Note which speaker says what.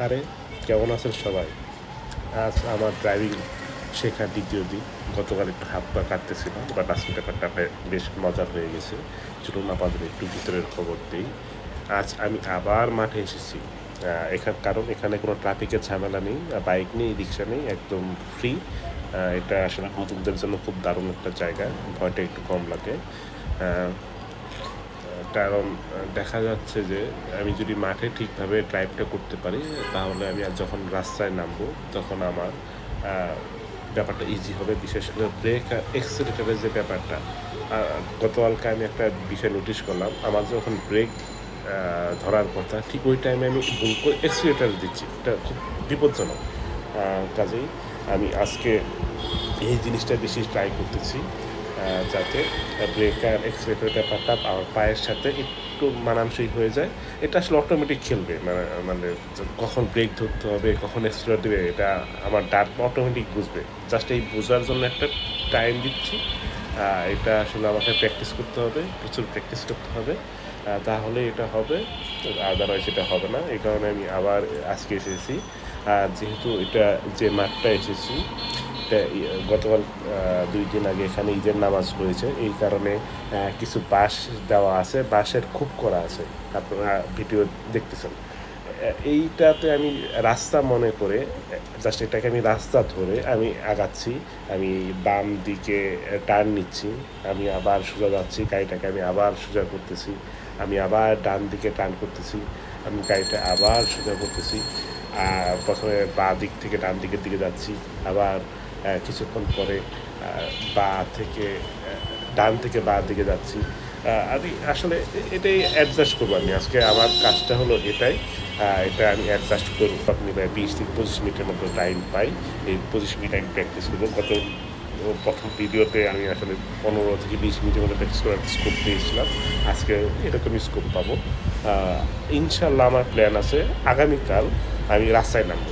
Speaker 1: আরে কেমন আছেন সবাই? আজ আমার ড্রাইভিং শেখার দ্বিতীয় দিন। গতকাল একটু হাত পা কাটতেছিলাম, বাট আজকে ব্যাপারটা বেশ মজার হয়ে গেছে। চলুন আপনাদের একটু ভিতরের খবর দিই। আজ আমি আবার মাঠে এসেছি। কারণ এখানে কোনো ট্রাফিকের ঝামেলা নেই, বাইক নেই, রিক্সা নেই, একদম ফ্রি। এটা আসলে নতুনদের জন্য খুব দারুণ একটা জায়গা, ভয়টা একটু কম লাগে। আহ, কারণ দেখা যাচ্ছে যে আমি যদি মাঠে ঠিকভাবে ড্রাইভটা করতে পারি, তাহলে আমি আর যখন রাস্তায় নামবো তখন আমার ব্যাপারটা ইজি হবে। বিশেষ করে ব্রেক আর এক্সেলেটারের যে ব্যাপারটা, গতকালকে আমি একটা বিষয় নোটিশ করলাম, আমার যখন ব্রেক ধরার কথা ঠিক ওই টাইমে আমি ভুল করে এক্সিলেটার দিচ্ছি। এটা খুব বিপজ্জনক। কাজেই আমি আজকে এই জিনিসটা বেশি ট্রাই করতেছি, যাতে ব্রেক আর এক্সিলেটার ব্যাপারটা আমার পায়ের সাথে একটু মানানসই হয়ে যায়। এটা আসলে অটোমেটিক খেলবে, মানে কখন ব্রেক ধরতে হবে, কখন এক্সিলেটার দেবে, এটা আমার ডাট অটোমেটিক বুঝবে। জাস্ট এই বোঝার জন্য একটা টাইম দিচ্ছি। এটা আসলে আমাকে প্র্যাকটিস করতে হবে, প্রচুর প্র্যাকটিস করতে হবে, তাহলে এটা হবে। আদারওয়াইজ এটা হবে না। এই কারণে আমি আবার আজকে এসেছি। যেহেতু এটা যে মাঠটা এসেছি, এটা গতকাল 2 দিন আগে এখানে ঈদের নামাজ হয়েছে, এই কারণে কিছু বাঁশ দেওয়া আছে, বাঁশের খুব করা আছে, আপনারা ভিডিও দেখতেছেন। এইটাতে আমি রাস্তা মনে করে জাস্ট এটাকে আমি রাস্তা ধরে আমি আগাচ্ছি। আমি বাম দিকে টার্ন নিচ্ছি, আমি আবার সোজা যাচ্ছি, গাড়িটাকে আমি আবার সোজা করতেছি, আমি আবার ডান দিকে টার্ন করতেছি, আমি গাড়িটা আবার সোজা করতেছি। প্রথমে বাঁ দিক থেকে ডান দিকের দিকে যাচ্ছি, আবার কিছুক্ষণ পরে বা থেকে ডান থেকে বাঁ দিকে যাচ্ছি। আমি আসলে এটাই অ্যাডজাস্ট করবো। আমি আজকে আমার কাজটা হলো এটাই। এটা আমি অ্যাডজাস্ট করবো। আপনি প্রায় 20 থেকে 25 মিনিটের মতো টাইম পাই। এই 25 মিনিট আমি প্র্যাকটিস করবো। প্রথম ভিডিওতে আমি আসলে 15 থেকে 20 মিনিটের মতো প্র্যাকটিস করার স্কোপ পেয়েছিলাম। আজকে এরকমই স্কোপ পাবো। ইনশাল্লাহ আমার প্ল্যান আছে আগামীকাল আমি রাস্তায় নামবো।